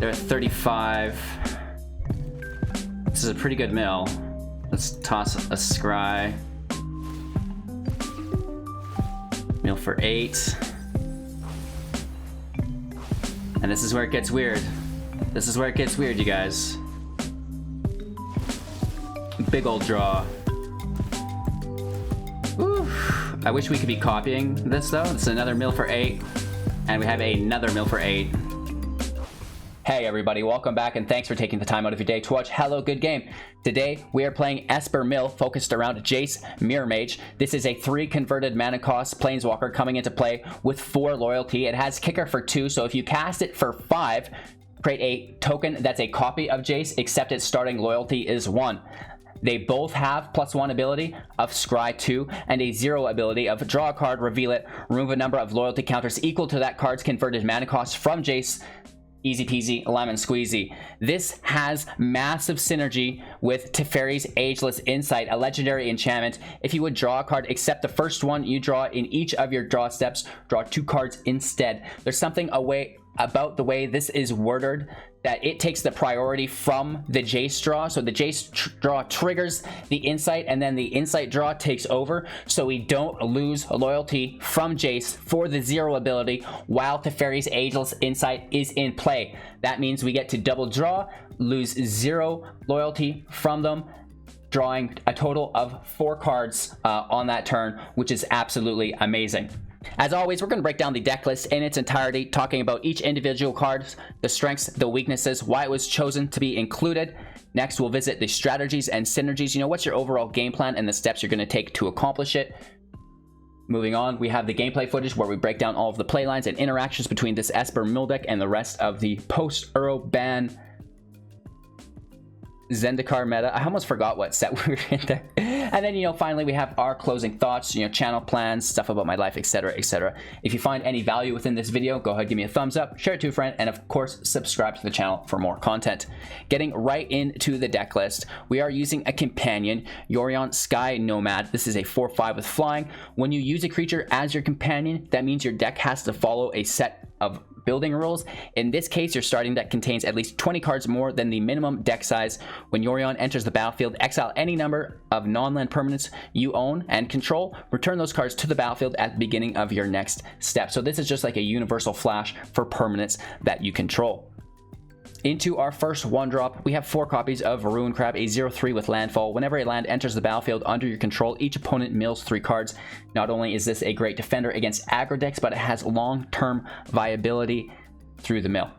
They're at 35. This is a pretty good mill. Let's toss a scry. Mill for 8. And this is where it gets weird. This is where it gets weird, you guys. Big old draw. Woo. I wish we could be copying this though. It's another mill for 8. And we have another mill for 8. Hey everybody, welcome back and thanks for taking the time out of your day to watch Hello Good Game. Today we are playing Esper Mill focused around Jace, Mirrormade. This is a 3 converted mana cost planeswalker coming into play with 4 loyalty. It has kicker for 2, so if you cast it for 5, create a token that's a copy of Jace, except its starting loyalty is 1. They both have +1 ability of Scry 2 and a 0 ability of draw a card, reveal it, remove a number of loyalty counters equal to that card's converted mana cost from Jace. Easy peasy, lemon squeezy. This has massive synergy with Teferi's Ageless Insight, a legendary enchantment. If you would draw a card, except the first one you draw in each of your draw steps, draw 2 cards instead. There's something about the way this is worded that it takes the priority from the Jace draw. So the Jace draw triggers the Insight, and then the Insight draw takes over, so we don't lose loyalty from Jace for the 0 ability while Teferi's Ageless Insight is in play. That means we get to double draw, lose 0 loyalty from them, drawing a total of 4 cards on that turn, which is absolutely amazing. As always, we're going to break down the deck list in its entirety, talking about each individual card, the strengths, the weaknesses, why it was chosen to be included. Next, we'll visit the strategies and synergies. You know, what's your overall game plan and the steps you're going to take to accomplish it. Moving on, we have the gameplay footage where we break down all of the playlines and interactions between this Esper Mill deck and the rest of the post-Uro ban Zendikar meta. I almost forgot what set we were in there. And then, you know, finally we have our closing thoughts, you know, channel plans, stuff about my life, etc., etc. If you find any value within this video, go ahead, give me a thumbs up, share it to a friend, and of course, subscribe to the channel for more content. Getting right into the deck list, we are using a companion, Yorion Sky Nomad. This is a 4/5 with flying. When you use a creature as your companion, that means your deck has to follow a set of building rules. In this case, your starting deck contains at least 20 cards more than the minimum deck size. When Yorion enters the battlefield, exile any number of non-land permanents you own and control. Return those cards to the battlefield at the beginning of your next step. So this is just like a universal flash for permanents that you control. Into our first 1-drop, we have 4 copies of Ruin Crab, a 0/3 with landfall. Whenever a land enters the battlefield under your control, each opponent mills 3 cards. Not only is this a great defender against aggro decks, but it has long-term viability through the mill.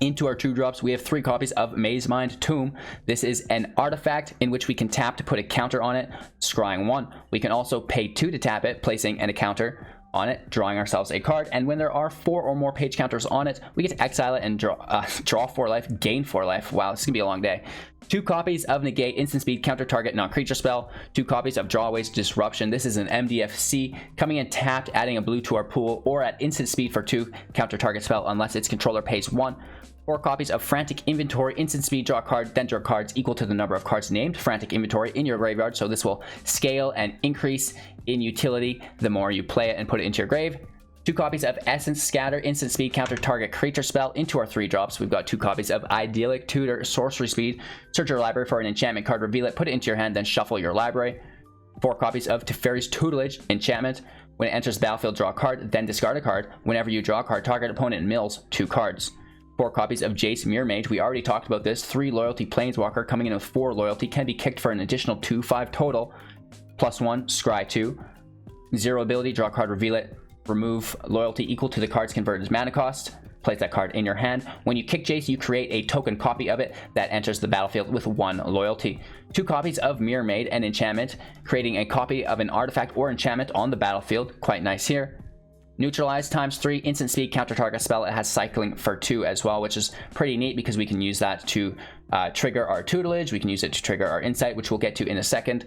Into our 2-drops, we have 3 copies of Maze Mind Tomb. This is an artifact in which we can tap to put a counter on it, scrying 1. We can also pay 2 to tap it, placing a counter on it, drawing ourselves a card, and when there are 4 or more page counters on it, we get to exile it and draw 4 life, gain 4 life. Wow, this is gonna be a long day. 2 copies of Negate, instant speed, counter target non-creature spell. 2 copies of Drawaway's Disruption. This is an MDFC, coming in tapped, adding a blue to our pool, or at instant speed for 2, counter target spell unless its controller pays 1. 4 copies of Frantic Inventory, instant speed, draw a card, then draw cards equal to the number of cards named Frantic Inventory in your graveyard, so this will scale and increase in utility the more you play it and put it into your grave. 2 copies of Essence Scatter, instant speed, counter target creature spell. Into our 3-drops, we've got 2 copies of Idyllic Tutor, sorcery speed. Search your library for an enchantment card, reveal it, put it into your hand, then shuffle your library. 4 copies of Teferi's Tutelage, enchantment. When it enters the battlefield, draw a card, then discard a card. Whenever you draw a card, target opponent mills 2 cards. 4 copies of Jace, Mirrormade. We already talked about this. 3 loyalty planeswalker, coming in with 4 loyalty, can be kicked for an additional 2/5 total. +1, scry 2. 0 ability, draw a card, reveal it. Remove loyalty equal to the card's converted mana cost. Place that card in your hand. When you kick Jace, you create a token copy of it that enters the battlefield with 1 loyalty. 2 copies of Mirrormade, an enchantment, creating a copy of an artifact or enchantment on the battlefield. Quite nice here. Neutralize ×3, instant speed, counter target spell. It has cycling for 2 as well, which is pretty neat because we can use that to trigger our tutelage. We can use it to trigger our insight, which we'll get to in a second.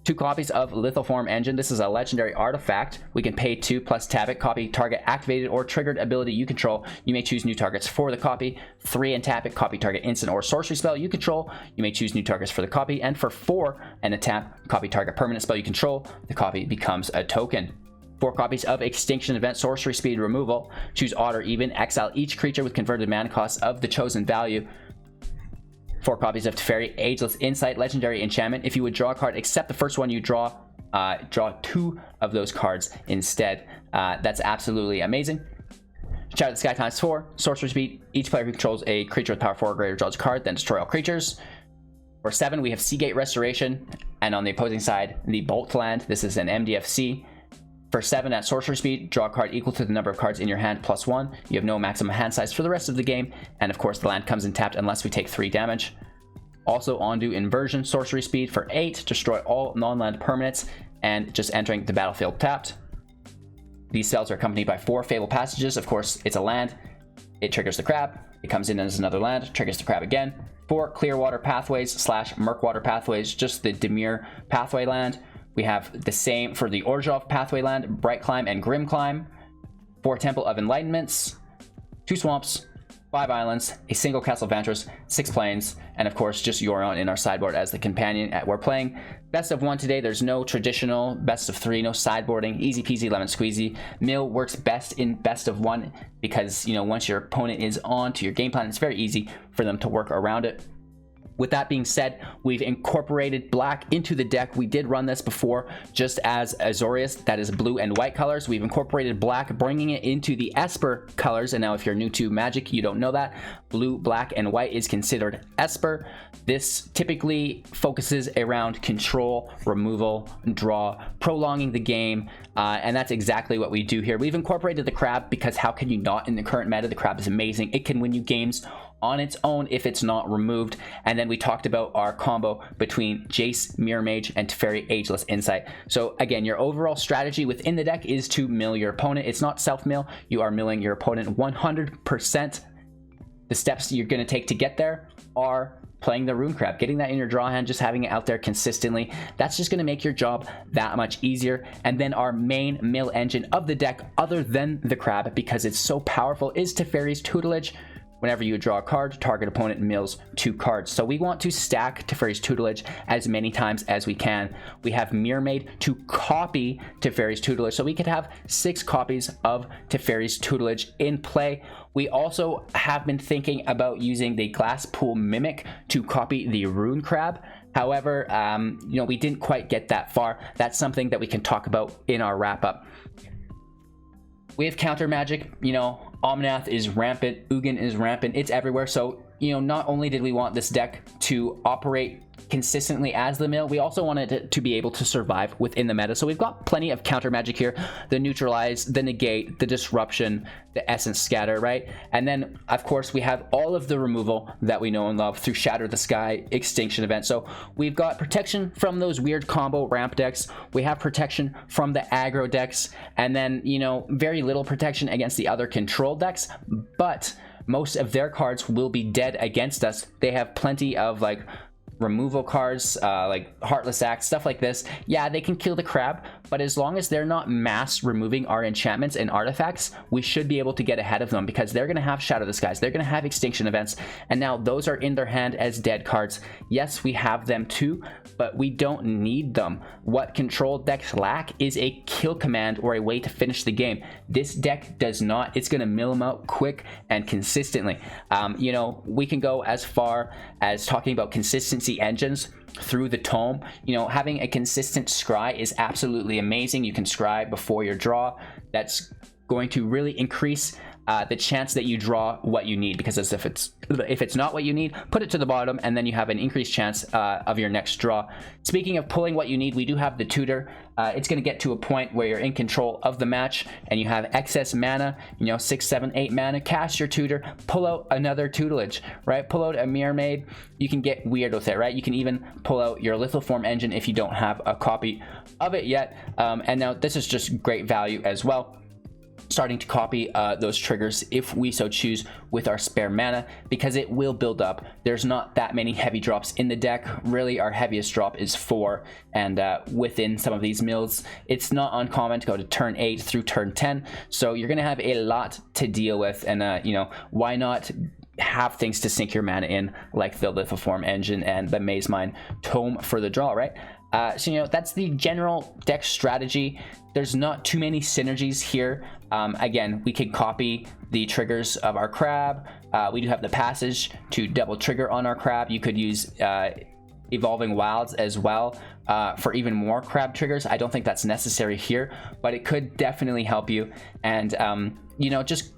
2 copies of Lithoform Engine. This is a legendary artifact. We can pay 2 plus tap it, copy target activated or triggered ability you control. You may choose new targets for the copy. 3 and tap it, copy target instant or sorcery spell you control. You may choose new targets for the copy. And for 4 and a tap, copy target permanent spell you control. The copy becomes a token. 4 copies of Extinction Event sorcery speed removal. Choose odd or even. Exile each creature with converted mana cost of the chosen value. 4 copies of Teferi, Ageless Insight, legendary enchantment. If you would draw a card except the first one you draw 2 of those cards instead. That's absolutely amazing. Shatter the Sky times 4, sorcery speed. Each player who controls a creature with power 4 or greater draws a card, then destroy all creatures. For 7, we have Seagate Restoration, and on the opposing side, the Bolt land. This is an MDFC. For 7 at sorcery speed, draw a card equal to the number of cards in your hand plus 1. You have no maximum hand size for the rest of the game, and of course the land comes in tapped unless we take 3 damage. Also Ondu Inversion, sorcery speed. For 8, destroy all non-land permanents and just entering the battlefield tapped. These spells are accompanied by 4 Fabled Passages. Of course, it's a land. It triggers the crab. It comes in as another land, triggers the crab again. 4 Clearwater Pathways / Murkwater Pathways, just the Dimir pathway land. We have the same for the Orzhov pathway land, Bright Climb and Grim Climb. 4 Temple of Enlightenments, 2 Swamps, 5 Islands, a single Castle Vantress, 6 Plains, and of course just Yorion in our sideboard as the companion. We're playing best of 1 today. There's no traditional best of 3, no sideboarding, easy peasy lemon squeezy. Mill works best in best of 1 because, you know, once your opponent is on to your game plan, it's very easy for them to work around it. With that being said, we've incorporated black into the deck. We did run this before just as Azorius, that is blue and white colors. We've incorporated black, bringing it into the Esper colors. And now if you're new to Magic, you don't know that. Blue, black, and white is considered Esper. This typically focuses around control, removal, draw, prolonging the game. And that's exactly what we do here. We've incorporated the crab because how can you not in the current meta? The crab is amazing. It can win you games on its own if it's not removed. And then we talked about our combo between Jace, Mirrormade, and Teferi Ageless Insight. So again, your overall strategy within the deck is to mill your opponent. It's not self-mill. You are milling your opponent 100%. The steps you're going to take to get there are playing the Rune Crab, getting that in your draw hand, just having it out there consistently. That's just going to make your job that much easier. And then our main mill engine of the deck, other than the Crab, because it's so powerful, is Teferi's Tutelage. Whenever you draw a card, target opponent mills 2 cards. So we want to stack Teferi's Tutelage as many times as we can. We have Mirrormade to copy Teferi's Tutelage, so we could have 6 copies of Teferi's Tutelage in play. We also have been thinking about using the Glasspool Mimic to copy the Rune Crab. However, you know, we didn't quite get that far. That's something that we can talk about in our wrap-up. We have counter magic, you know, Omnath is rampant, Ugin is rampant, it's everywhere. So, you know, not only did we want this deck to operate consistently as the mill, we also wanted it to be able to survive within the meta. So we've got plenty of counter magic here: the neutralize, the negate, the disruption, the essence scatter, right? And then of course we have all of the removal that we know and love through Shatter the Sky, Extinction Event. So we've got protection from those weird combo ramp decks, we have protection from the aggro decks, and then, you know, very little protection against the other control decks, but most of their cards will be dead against us. They have plenty of like removal cards, like Heartless Act, stuff like this. Yeah, they can kill the crab, but as long as they're not mass removing our enchantments and artifacts, we should be able to get ahead of them, because they're going to have Shatter the Skies, they're going to have Extinction Events, and now those are in their hand as dead cards. Yes, we have them too, but we don't need them. What control decks lack is a kill command or a way to finish the game. This deck does not. It's going to mill them out quick and consistently. You know, we can go as far as talking about consistency engines through the tome. You know, having a consistent scry is absolutely amazing. You can scry before your draw. That's going to really increase the chance that you draw what you need, because if it's not what you need, put it to the bottom and then you have an increased chance of your next draw. Speaking of pulling what you need, we do have the tutor. It's going to get to a point where you're in control of the match and you have excess mana, you know, 6, 7, 8 mana. Cast your tutor, pull out another tutelage, right? Pull out a Mirrormade. You can get weird with it, right? You can even pull out your Lithoform Engine if you don't have a copy of it yet. And now this is just great value as well, starting to copy those triggers if we so choose with our spare mana, because it will build up. There's not that many heavy drops in the deck. Really, our heaviest drop is 4, and within some of these mills, it's not uncommon to go to turn 8 through turn 10. So you're going to have a lot to deal with, and you know, why not have things to sink your mana in, like the Lithoform Engine and the Maze Mine Tome for the draw, right? So, you know, that's the general deck strategy. There's not too many synergies here. Again, we can copy the triggers of our crab. We do have the passage to double trigger on our crab. You could use Evolving Wilds as well for even more crab triggers. I don't think that's necessary here, but it could definitely help you. And, you know, just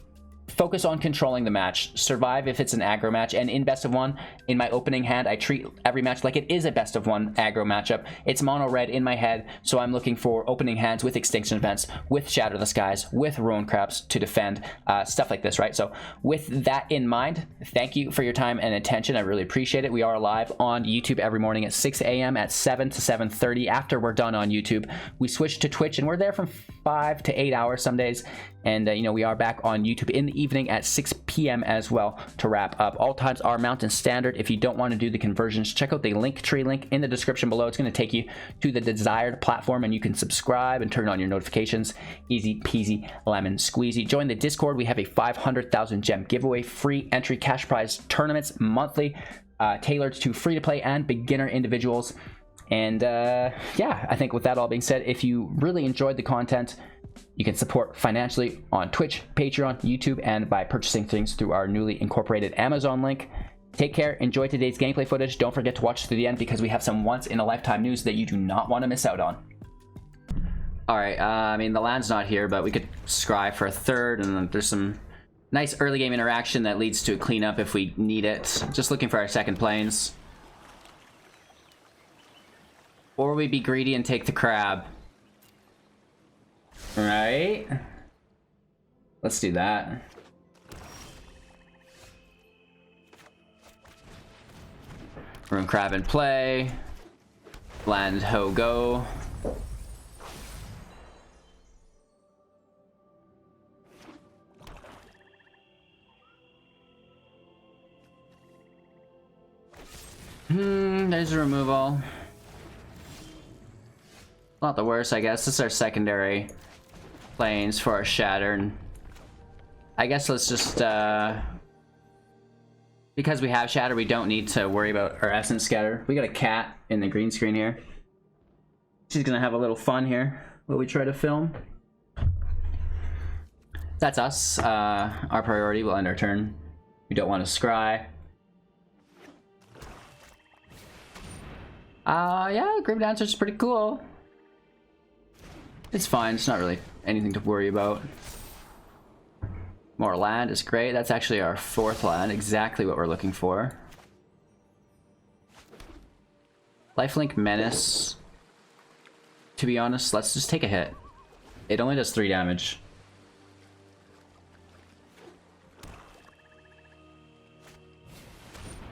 focus on controlling the match. Survive if it's an aggro match. And in best of one, in my opening hand, I treat every match like it is a best of one aggro matchup. It's mono red in my head, so I'm looking for opening hands with Extinction Events, with Shatter the Skies, with Ruin Crabs to defend, stuff like this, right? So with that in mind, thank you for your time and attention. I really appreciate it. We are live on YouTube every morning at 6 a.m. at 7 to 7:30. After we're done on YouTube, we switch to Twitch, and we're there from 5 to 8 hours some days. And, you know, we are back on YouTube in the evening at 6 p.m. as well to wrap up. All times are Mountain Standard. If you don't want to do the conversions, check out the Linktree link in the description below. It's going to take you to the desired platform, and you can subscribe and turn on your notifications. Easy peasy lemon squeezy. Join the Discord. We have a 500,000 gem giveaway, free entry cash prize tournaments monthly, tailored to free-to-play and beginner individuals. And yeah, I think with that all being said, if you really enjoyed the content, you can support financially on Twitch, Patreon, YouTube, and by purchasing things through our newly incorporated Amazon link. Take care, enjoy today's gameplay footage. Don't forget to watch through the end because we have some once-in-a-lifetime news that you do not want to miss out on. Alright, I mean, the land's not here, but we could scry for a third, and then there's some nice early game interaction that leads to a cleanup if we need it. Just looking for our second planes. Or we be greedy and take the crab. Right? Let's do that. Ruin crab in play. Land ho go. There's a removal. Not the worst, I guess. This is our secondary planes for our Shatter. And I guess let's just, because we have Shatter, we don't need to worry about our Essence Scatter. We got a cat in the green screen here. She's gonna have a little fun here while we try to film. That's us. Our priority will end our turn. We don't want to scry. Yeah, Grim Dancer's pretty cool. It's fine, it's not really anything to worry about. More land is great. That's actually our fourth land, exactly what we're looking for. Lifelink Menace. To be honest, let's just take a hit. It only does 3 damage.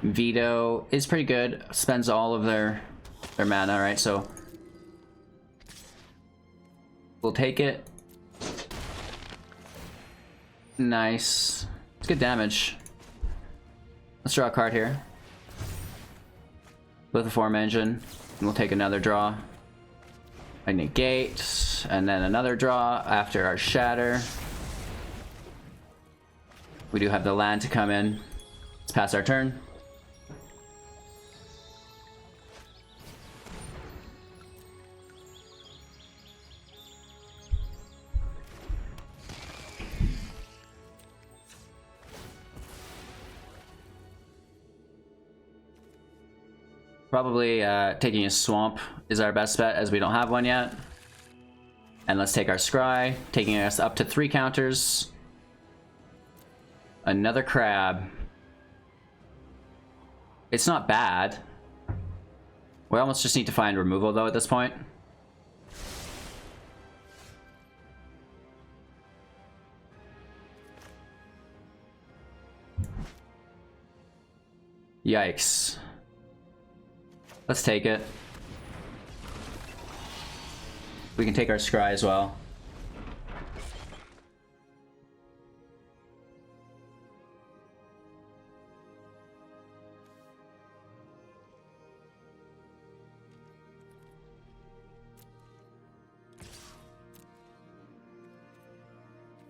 Veto is pretty good. Spends all of their mana, right? So we'll take it. Nice. It's good damage. Let's draw a card here. Lithoform Engine. And we'll take another draw. I negate. And then another draw after our Shatter. We do have the land to come in. Let's pass our turn. Probably taking a swamp is our best bet, as we don't have one yet. And let's take our scry, taking us up to 3 counters. Another crab. It's not bad. We almost just need to find removal though at this point. Yikes. Let's take it. We can take our scry as well.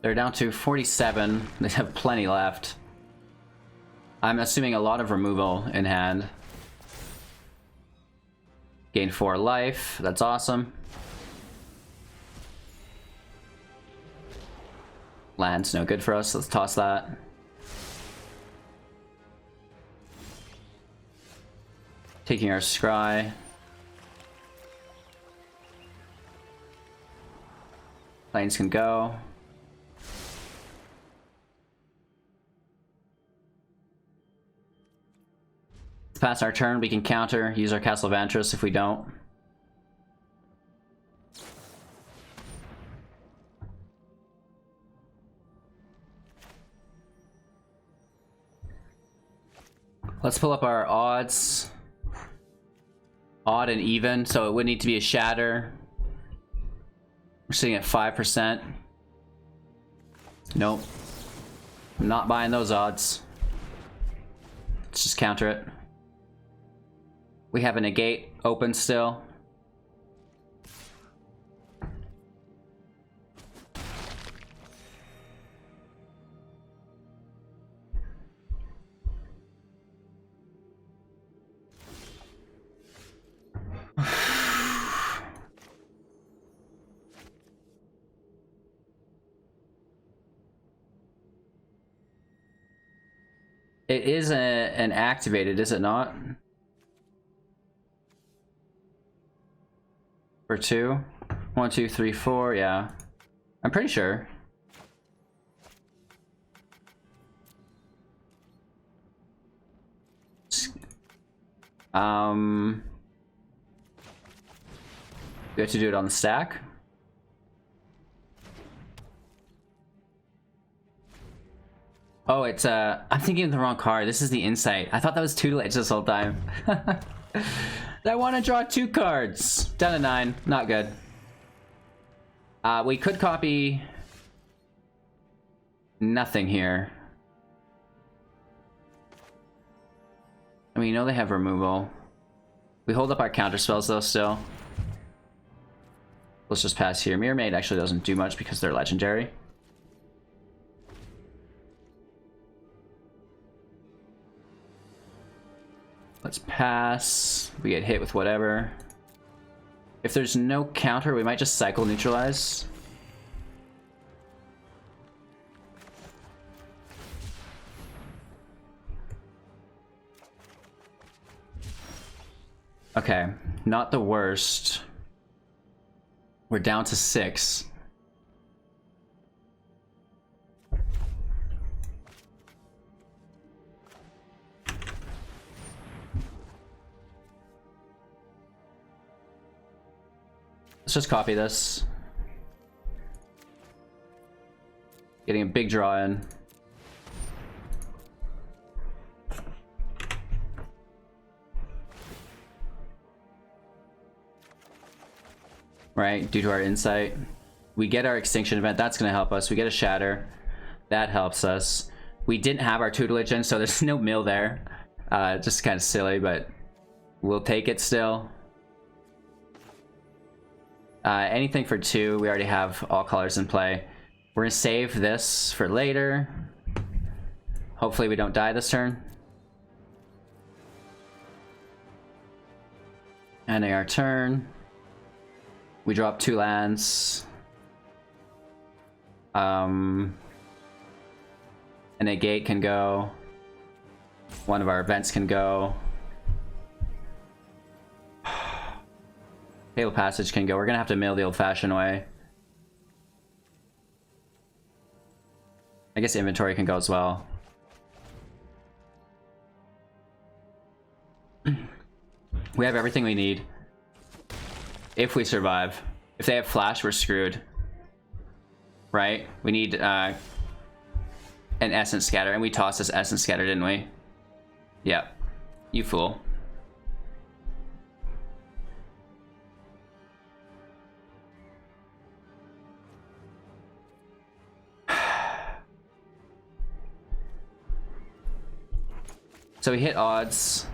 They're down to 47. They have plenty left. I'm assuming a lot of removal in hand. Gain 4 life. That's awesome. Land's no good for us. Let's toss that. Taking our scry. Planes can go. Pass our turn, we can counter, use our Castle Vantress if we don't. Let's pull up our odds. Odd and even, so it would need to be a shatter. We're sitting at 5%. Nope. I'm not buying those odds. Let's just counter it. We have a negate open still. It is an activated, is it not? For 2? 1, 2, 3, 4, yeah. I'm pretty sure. We have to do it on the stack. Oh, it's I'm thinking of the wrong card. This is the Insight. I thought that was Tutelage this whole time. I want to draw 2 cards. Down to 9. Not good. We could copy nothing here. I mean, you know they have removal. We hold up our counter spells though still. Let's just pass here. Mirrormade actually doesn't do much because they're legendary. Let's pass. We get hit with whatever. If there's no counter, we might just cycle neutralize. Okay, not the worst. We're down to 6. Let's just copy this. Getting a big draw in. Right, due to our insight. We get our Extinction Event, that's gonna help us. We get a Shatter, that helps us. We didn't have our Tutelage in, so there's no mill there. Just kind of silly, but we'll take it still. Anything for 2, we already have all colors in play. We're gonna save this for later. Hopefully we don't die this turn. Ending our turn. We drop 2 lands. And a gate can go. One of our events can go. Fabled Passage can go. We're gonna have to mill the old-fashioned way. I guess Inventory can go as well. We have everything we need. If we survive. If they have Flash, we're screwed. Right? We need an Essence Scatter, and we tossed this Essence Scatter, didn't we? Yep. You fool. So we hit odds.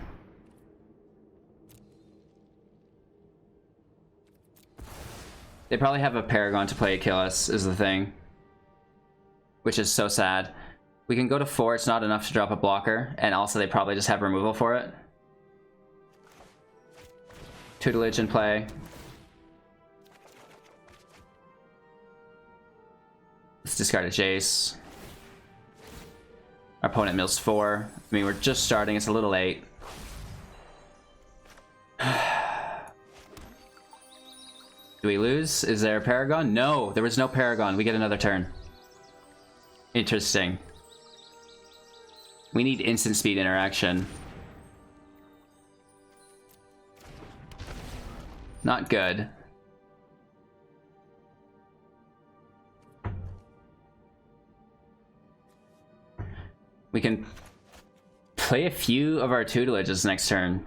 They probably have a Paragon to play Ageless, is the thing. Which is so sad. We can go to 4, it's not enough to drop a blocker, and also they probably just have removal for it. Tutelage in play. Let's discard a Jace. Our opponent mills 4. I mean, we're just starting. It's a little late. Do we lose? Is there a Paragon? No, there was no Paragon. We get another turn. Interesting. We need instant speed interaction. Not good. We can play a few of our tutelages next turn.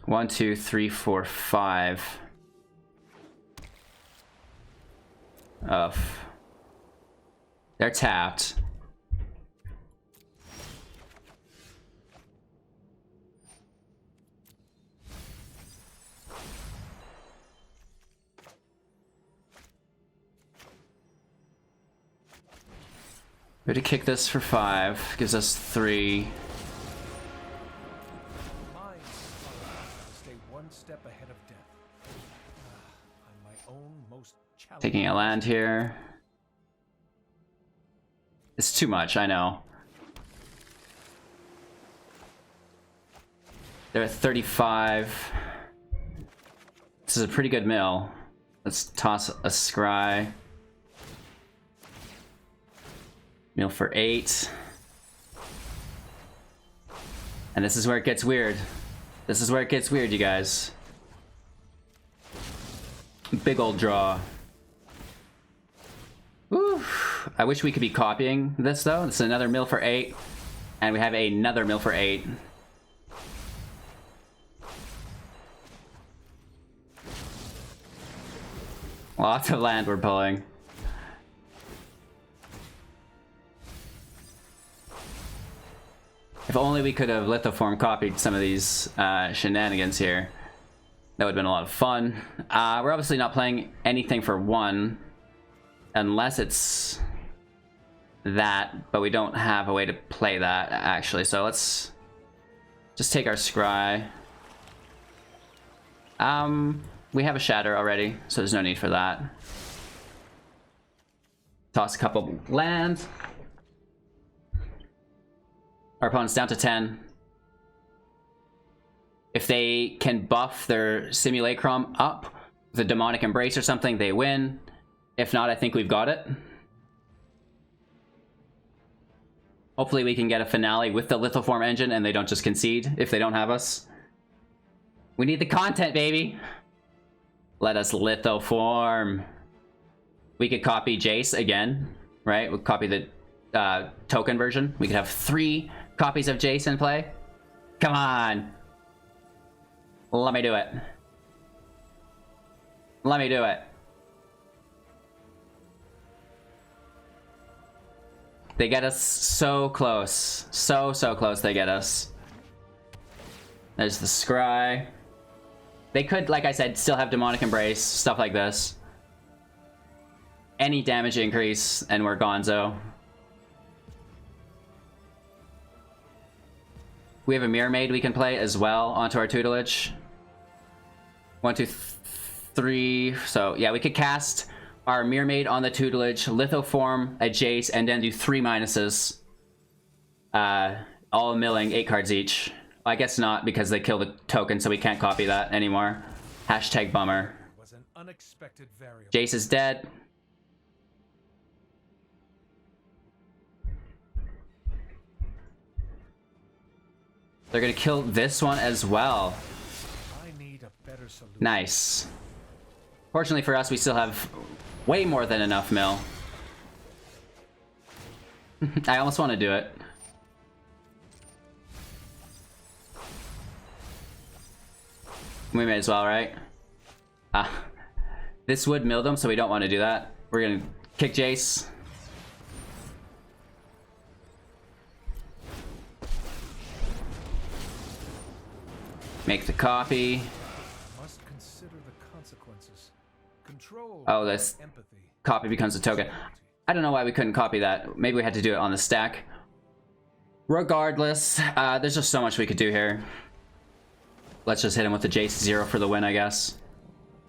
1, 2, 3, 4, 5. They're tapped. We're to kick this for 5. Gives us 3. Stay one step ahead of death. I'm my own most Taking a land here. It's too much, I know. They're at 35. This is a pretty good mill. Let's toss a scry. Mill for 8. And this is where it gets weird. This is where it gets weird, you guys. Big old draw. Woo. I wish we could be copying this though. This is another mill for 8. And we have another mill for 8. Lots of land we're pulling. If only we could have Lithoform copied some of these shenanigans here. That would have been a lot of fun. We're obviously not playing anything for 1. Unless it's that, but we don't have a way to play that, actually. So let's just take our scry. We have a Shatter already, so there's no need for that. Toss a couple lands. Our opponent's down to 10. If they can buff their Simulacrum up with a Demonic Embrace or something, they win. If not, I think we've got it. Hopefully we can get a finale with the Lithoform Engine and they don't just concede if they don't have us. We need the content, baby! Let us Lithoform. We could copy Jace again, right? We'll copy the token version. We could have 3 copies of Jace in play. Come on! Let me do it. Let me do it. They get us so close. So close they get us. There's the scry. They could, like I said, still have Demonic Embrace, stuff like this. Any damage increase, and we're gonzo. We have a Mirrormade we can play as well onto our tutelage. 1, 2, 3. So yeah, we could cast our Mirrormade on the tutelage, Lithoform, a Jace, and then do 3 minuses. All milling 8 cards each. I guess not, because they killed the token, so we can't copy that anymore. Hashtag bummer. Was an unexpected variable. Jace is dead. They're gonna kill this one as well. I need a better solution. Nice. Fortunately for us, we still have way more than enough mill. I almost want to do it. We may as well, right? This would mill them, so we don't want to do that. We're gonna kick Jace. Make the copy. Must consider the consequences. Control. Oh, this empathy. copy becomes a token. I don't know why we couldn't copy that. Maybe we had to do it on the stack. Regardless, there's just so much we could do here. Let's just hit him with the Jace 0 for the win, I guess.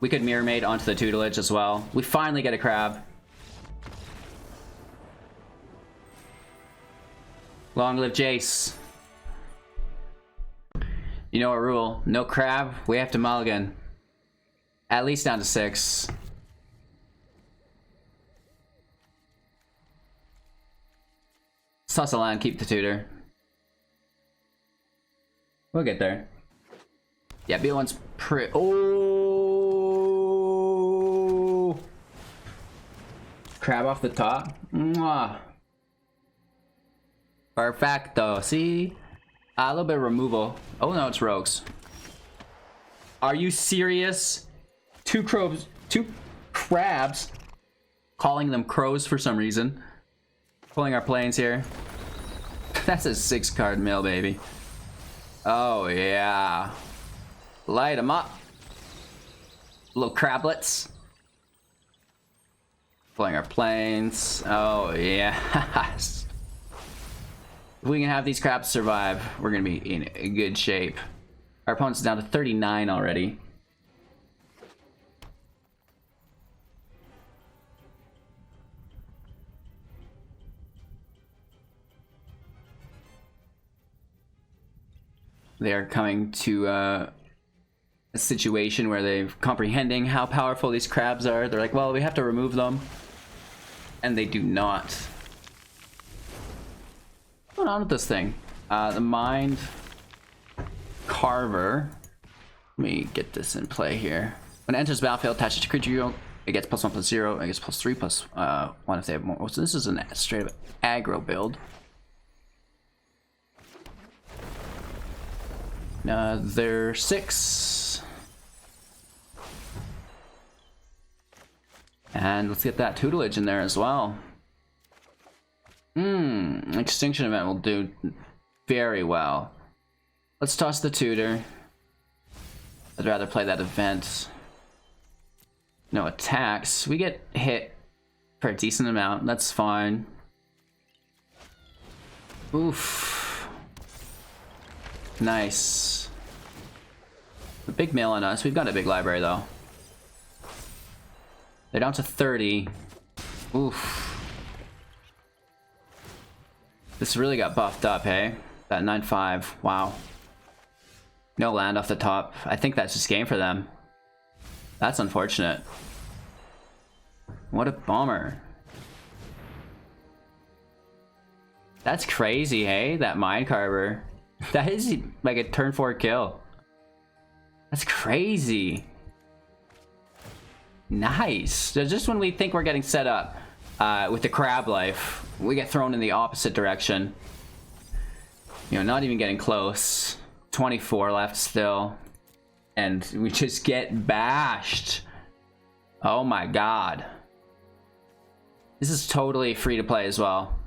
We could Mirrormade onto the Tutelage as well. We finally get a crab. Long live Jace. You know our rule. No crab, we have to mulligan. At least down to 6. Toss a land, keep the tutor. We'll get there. Yeah, B1's pretty. Oh! Crab off the top. Mwah. Perfecto. See? A little bit of removal. Oh no, it's rogues. Are you serious? Two crabs. Calling them crows for some reason. Pulling our planes here. That's a 6-card mill, baby. Oh yeah. Light them up. Little crablets. Pulling our planes. Oh yes. If we can have these crabs survive, we're gonna be in good shape. Our opponent's down to 39 already. They are coming to a situation where they're comprehending how powerful these crabs are. They're like, well, we have to remove them. And they do not. What's going on with this thing? The Mind Carver. Let me get this in play here. When it enters the battlefield, attached to creature, it gets +1/+0. It gets +3/1 if they have more. So this is a straight up aggro build. They're 6. And let's get that tutelage in there as well. Extinction Event will do very well. Let's toss the tutor. I'd rather play that event. No attacks. We get hit for a decent amount. That's fine. Oof. Nice. A big mail on us. We've got a big library though. They're down to 30. Oof. This really got buffed up, hey? That 9/5. Wow. No land off the top. I think that's just game for them. That's unfortunate. What a bummer. That's crazy, hey? That Mind Carver. That is like a turn 4 kill. That's crazy. Nice. So just when we think we're getting set up with the crab life, we get thrown in the opposite direction. You know, not even getting close. 24 left still. And we just get bashed. Oh my god. This is totally free to play as well.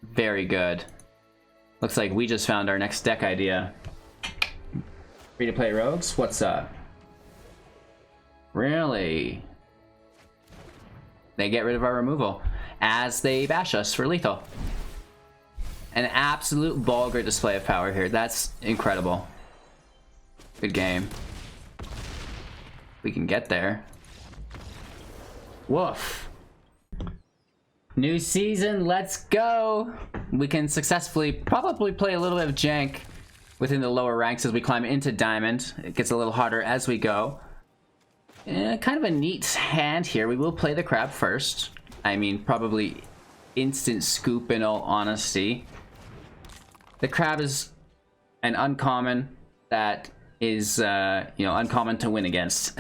Very good. Looks like we just found our next deck idea. Free to play rogues? What's up? Really? They get rid of our removal as they bash us for lethal. An absolute vulgar display of power here. That's incredible. Good game. We can get there. Woof. New season, let's go! We can successfully probably play a little bit of jank within the lower ranks as we climb into Diamond. It gets a little harder as we go. Kind of a neat hand here. We will play the crab first. I mean, probably instant scoop in all honesty. The crab is an uncommon that is, you know, uncommon to win against.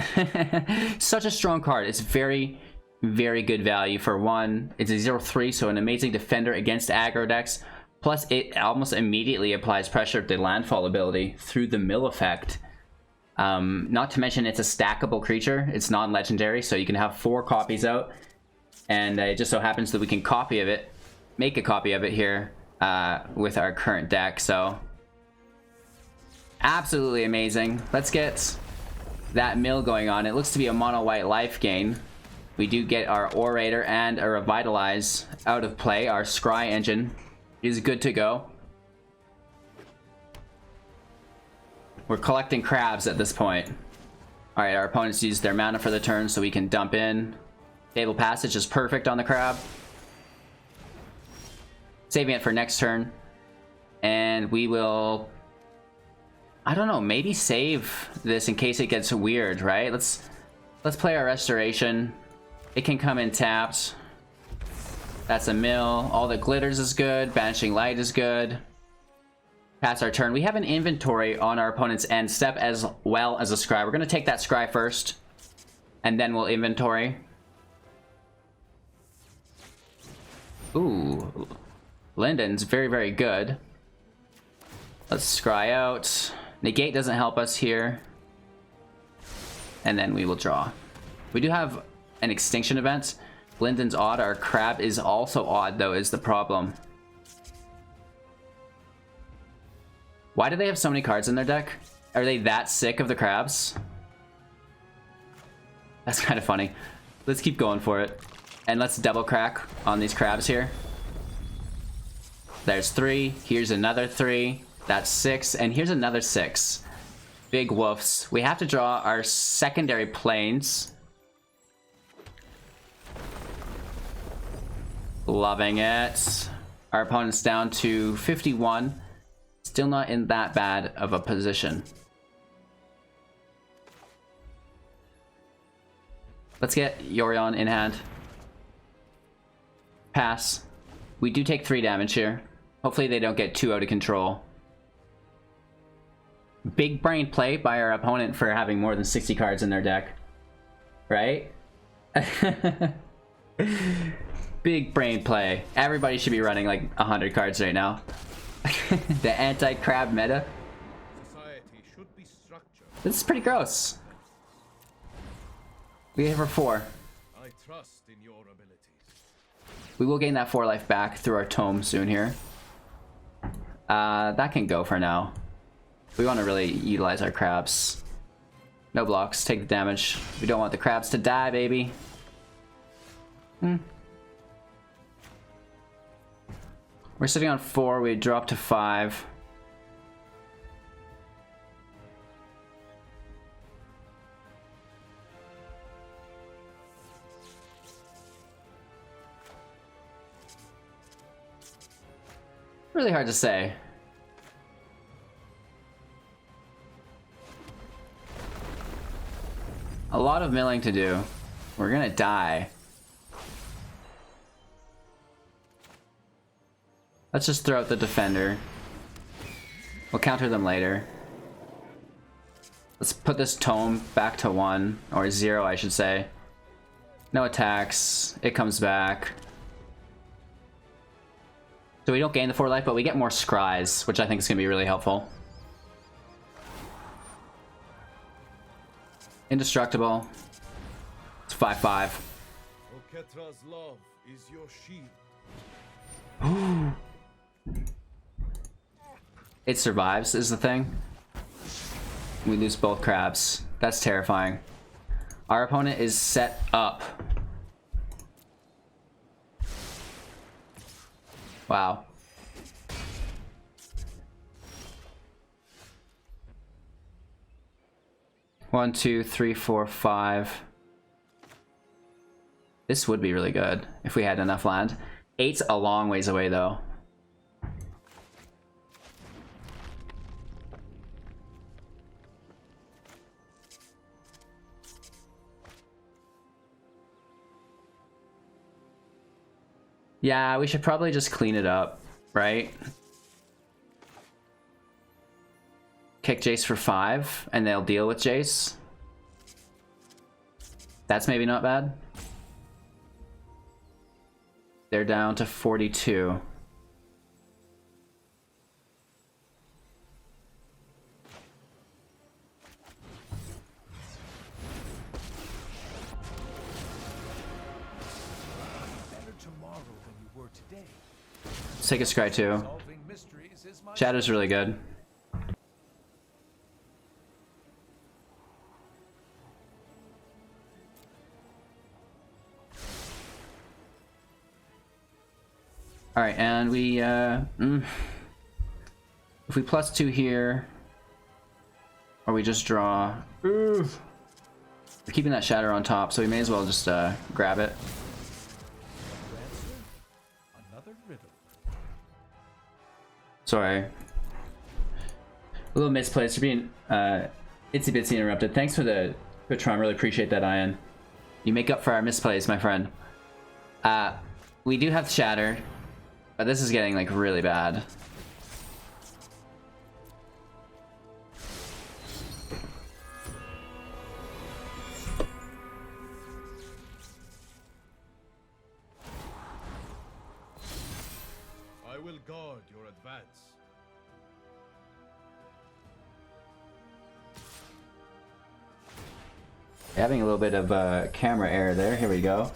Such a strong card. It's very good value for one. It's a 0/3, so an amazing defender against aggro decks. Plus, it almost immediately applies pressure to the landfall ability through the mill effect. Not to mention, it's a stackable creature. It's non-legendary, so you can have 4 copies out. And it just so happens that we can make a copy of it here with our current deck. So, absolutely amazing. Let's get that mill going on. It looks to be a mono-white life gain. We do get our Orator and a Revitalize out of play. Our Scry engine is good to go. We're collecting crabs at this point. Alright, our opponents use their mana for the turn, so we can dump in. Fabled Passage is perfect on the crab. Saving it for next turn. And we will... I don't know, maybe save this in case it gets weird, right? Let's play our Restoration. It can come in tapped. That's a mill. All that glitters is good. Banishing Light is good. Pass our turn. We have an inventory on our opponent's end step as well as a scry. We're going to take that scry first, and then we'll inventory. Ooh. Linden's very, very good. Let's scry out. Negate doesn't help us here. And then we will draw. We do have an Extinction Event. Linden's odd. Our crab is also odd, though, is the problem. Why do they have so many cards in their deck? Are they that sick of the crabs? That's kind of funny. Let's keep going for it. And let's double crack on these crabs here. There's 3. Here's another 3. That's 6. And here's another 6. Big woofs. We have to draw our secondary planes. Loving it. Our opponent's down to 51. Still not in that bad of a position. Let's get Yorion in hand. Pass. We do take 3 damage here. Hopefully they don't get too out of control. Big brain play by our opponent for having more than 60 cards in their deck. Right? Big brain play. Everybody should be running like 100 cards right now. The anti-crab meta. Society should be structured. This is pretty gross. We gave her 4. I trust in your abilities. We will gain that 4 life back through our tome soon here. That can go for now. We want to really utilize our crabs. No blocks. Take the damage. We don't want the crabs to die, baby. We're sitting on 4. We drop to 5. Really hard to say. A lot of milling to do. We're gonna die. Let's just throw out the defender. We'll counter them later. Let's put this tome back to 1, or 0 I should say. No attacks. It comes back. So we don't gain the 4 life, but we get more scries, which I think is going to be really helpful. Indestructible. It's 5/5. Oketra's love is your shield. It survives is the thing. We lose both crabs. That's terrifying. Our opponent is set up. Wow. One, 2, 3, 4, 5. This would be really good if we had enough land. 8's a long ways away though. Yeah, we should probably just clean it up, right? Kick Jace for 5, and they'll deal with Jace. That's maybe not bad. They're down to 42. Let's take a scry too. Shadow's really good. Alright, and we, if we +2 here, Or we just draw. Oof. We're keeping that shatter on top, so we may as well just grab it. Another riddle. Sorry. A little misplaced for being itsy bitsy interrupted. Thanks for the Patron, really appreciate that, Ian. You make up for our misplays, my friend. We do have shatter, but this is getting like really bad. I will guard your advance. Having a little bit of camera error there. Here we go.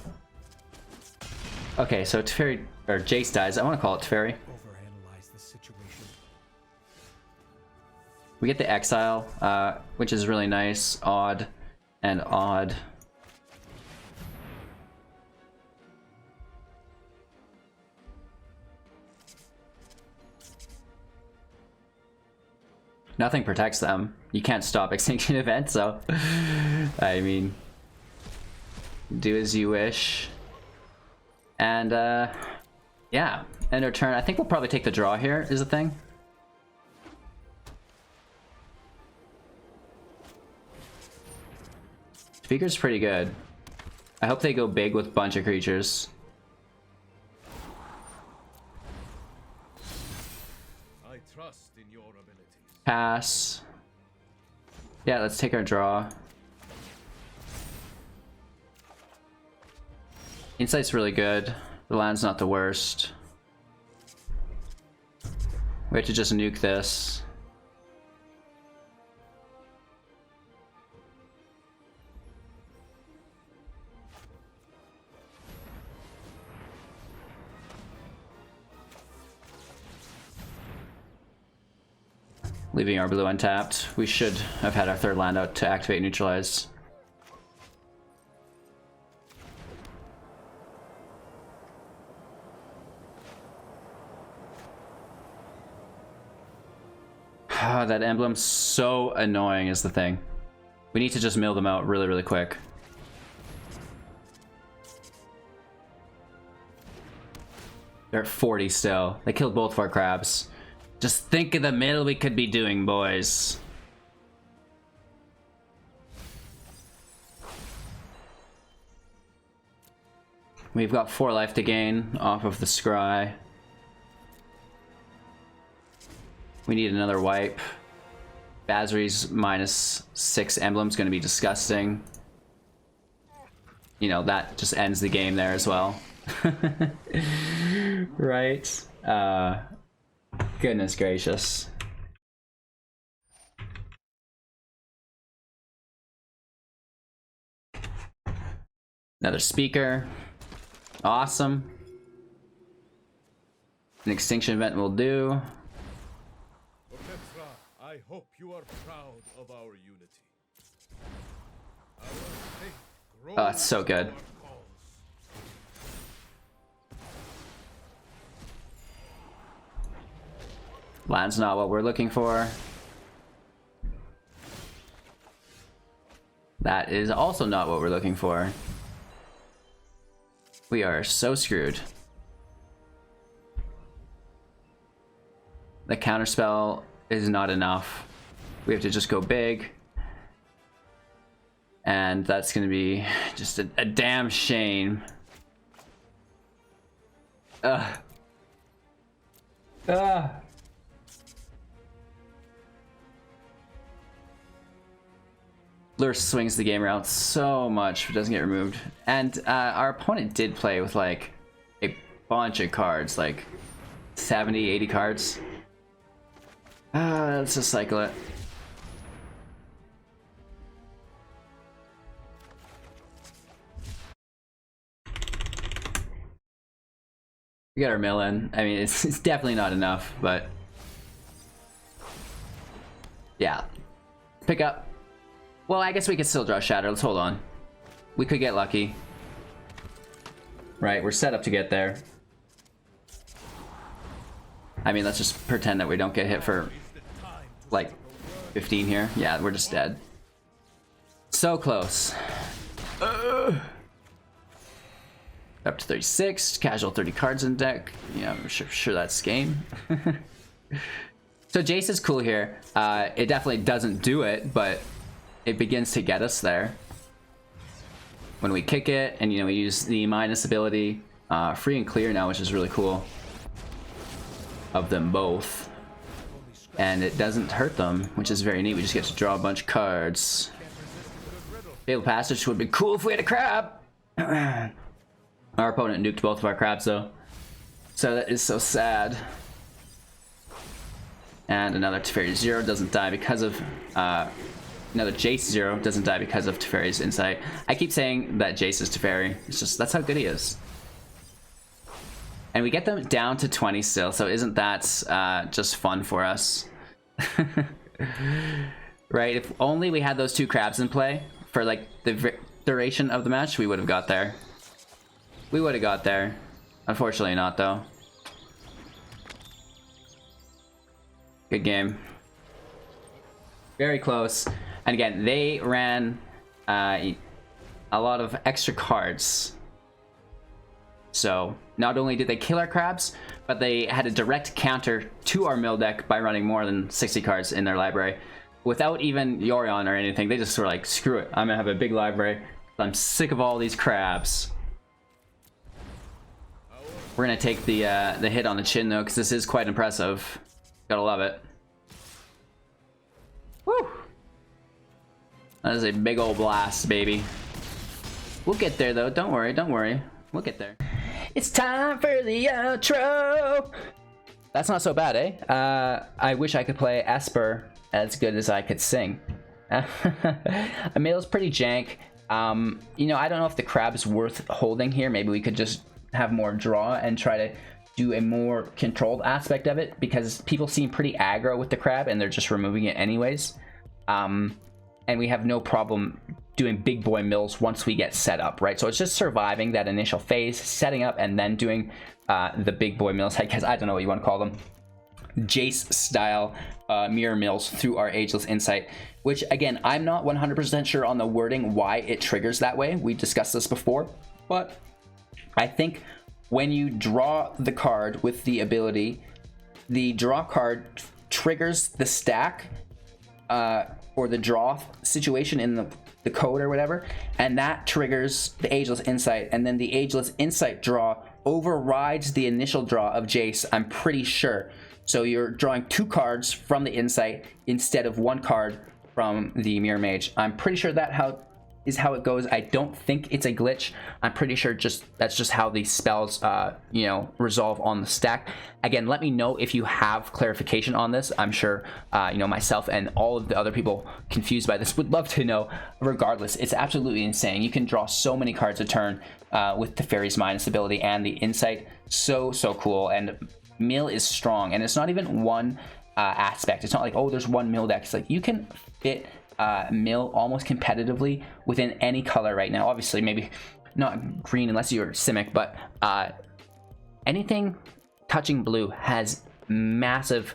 Okay, so Teferi, or Jace dies. I want to call it Teferi. Overanalyze the situation. We get the exile, which is really nice. Odd and odd. Nothing protects them. You can't stop Extinction Event, so I mean, do as you wish. And yeah, end our turn. I think we'll probably take the draw here, is the thing. Speaker's pretty good. I hope they go big with a bunch of creatures. I trust in your abilities. Pass. Yeah, let's take our draw. Insight's really good. The land's not the worst. We have to just nuke this. Leaving our blue untapped. We should have had our third land out to activate neutralize. That emblem's so annoying is the thing. We need to just mill them out really, really quick. They're at 40 still. They killed both of our crabs. Just think of the middle we could be doing, boys. We've got 4 life to gain off of the scry. We need another wipe. Bazri's -6 emblem's gonna be disgusting. You know, that just ends the game there as well. Right? Goodness gracious. Another speaker. Awesome. An extinction event will do. I hope you are proud of our unity. Oh, that's so good. Land's not what we're looking for. That is also not what we're looking for. We are so screwed. The counterspell is not enough. We have to just go big. And that's gonna be just a damn shame. Ugh. Ugh. Lure swings the game around so much, but doesn't get removed. And our opponent did play with like a bunch of cards, like 70, 80 cards. Let's just cycle it. We got our mill in. I mean, it's definitely not enough, but yeah. Pick up. Well, I guess we could still draw Shatter. Let's hold on. We could get lucky. Right, we're set up to get there. I mean, let's just pretend that we don't get hit for like 15 here. Yeah, we're just dead. So close. Up to 36. Casual 30 cards in deck. Yeah, I'm sure that's game. So Jace is cool here. It definitely doesn't do it, but it begins to get us there. When we kick it, and we use the minus ability, free and clear now, which is really cool. Of them both. And it doesn't hurt them, which is very neat. We just get to draw a bunch of cards. Fabled Passage would be cool if we had a crab. Our opponent nuked both of our crabs though. So that is so sad. And another Teferi 0 doesn't die because of another Jace 0 doesn't die because of Teferi's insight. I keep saying that Jace is Teferi. It's just, that's how good he is. And we get them down to 20 still, so isn't that just fun for us? Right? If only we had those 2 crabs in play for like the duration of the match, we would have got there. We would have got there. Unfortunately not though. Good game. Very close. And again, they ran a lot of extra cards. So not only did they kill our crabs, but they had a direct counter to our mill deck by running more than 60 cards in their library. Without even Yorion or anything, they just were like, screw it, I'm gonna have a big library. I'm sick of all these crabs. We're gonna take the hit on the chin though, because this is quite impressive. Gotta love it. Woo! That is a big old blast, baby. We'll get there though, don't worry, don't worry. We'll get there. It's time for the outro! That's not so bad, eh? I wish I could play Esper as good as I could sing. Emil's pretty jank. You know, I don't know if the crab's worth holding here. Maybe we could just have more draw and try to do a more controlled aspect of it, because people seem pretty aggro with the crab and they're just removing it anyways. And we have no problem doing big boy mills once we get set up, right? So it's just surviving that initial phase, setting up, and then doing the big boy mills, I guess. I don't know what you want to call them. Jace style mirror mills through our Ageless Insight, which again, I'm not 100% sure on the wording why it triggers that way. We discussed this before, but I think when you draw the card with the ability, the draw card triggers the stack or the draw situation in the code or whatever, and that triggers the Ageless Insight, and then the Ageless Insight draw overrides the initial draw of Jace, I'm pretty sure. So you're drawing 2 cards from the Insight instead of 1 card from the Mirror Mage. I'm pretty sure that is how it goes. I don't think it's a glitch. I'm pretty sure that's just how the spells you know, resolve on the stack. Again, let me know if you have clarification on this. I'm sure you know, myself and all of the other people confused by this would love to know. Regardless, it's absolutely insane. You can draw so many cards a turn with Teferi's minus ability and the Insight. So cool. And mill is strong, and it's not even one aspect. It's not like, oh, there's one mill deck. It's like you can fit mill almost competitively within any color right now. Obviously maybe not green unless you're Simic, but anything touching blue has massive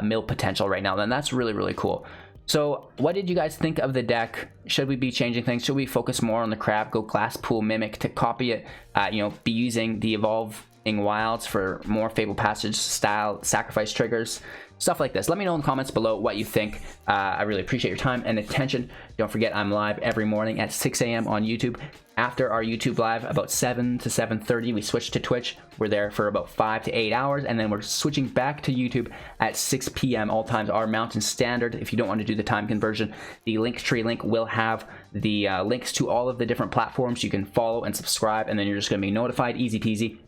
mill potential right now, and that's really cool. So what did you guys think of the deck? Should we be changing things? Should we focus more on the crab, go glass pool mimic to copy it, you know, be using the evolving wilds for more Fabled Passage style sacrifice triggers? Stuff like this. Let me know in the comments below what you think. I really appreciate your time and attention. Don't forget, I'm live every morning at 6 a.m. on YouTube. After our YouTube live, about 7 to 7:30, we switch to Twitch. We're there for about 5 to 8 hours, and then we're switching back to YouTube at 6 p.m. All times are Mountain Standard. If you don't want to do the time conversion, the Linktree link will have the links to all of the different platforms. You can follow and subscribe, and then you're just going to be notified. Easy peasy.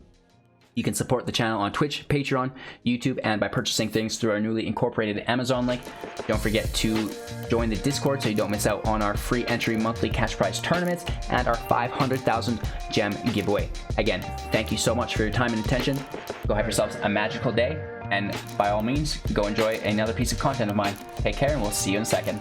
You can support the channel on Twitch, Patreon, YouTube, and by purchasing things through our newly incorporated Amazon link. Don't forget to join the Discord so you don't miss out on our free entry monthly cash prize tournaments and our 500,000 gem giveaway. Again, thank you so much for your time and attention. Go have yourselves a magical day, and by all means, go enjoy another piece of content of mine. Take care, and we'll see you in a second.